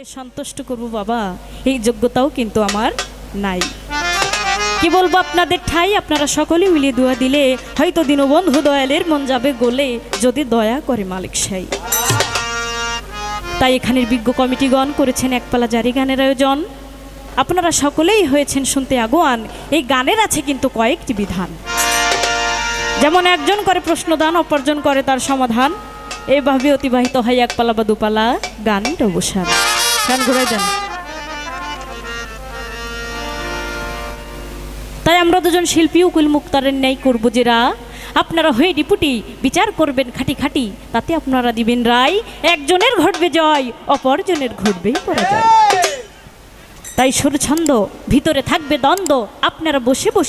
দিয়ে সন্তুষ্ট করব বাবা, এই যোগ্যতাও কিন্তু আমার নাই। কি বলবো আপনাদের ঠাই, আপনারা সকলে মিলিয়ে দোয়া দিলে হয়তো দীনবন্ধু দয়ালের মন যাবে গলে, যদি দয়া করে মালিক সাই। তাই এখানের বিজ্ঞ কমিটিগণ করেছেন একপালা জারি গানের আয়োজন। আপনারা সকলেই হয়েছেন শুনতে আগুয়ান। এই গানের আছে কিন্তু কয়েকটি বিধান, যেমন একজন করে প্রশ্নদান, অপরজন করে তার সমাধান। এইভাবে অতিবাহিত হয় একপালা বা দুপালা গানের অবসান। গান ঘুরাই দেন। তাই আমরা দুজন শিল্পী উকিল মুক্তারের ন্যায় করবো যেরা, আপনারা হয়ে ডিপুটি বিচার করবেন খাটি খাটি, তাতে আপনারা দিবেন রায়। একজনের ঘটবে জয়, অপরজনের ঘটবেই পরাজয়। তাই সুর ছন্দ ভিতরে থাকবে দ্বন্দ্ব, আপনারা বসে বসে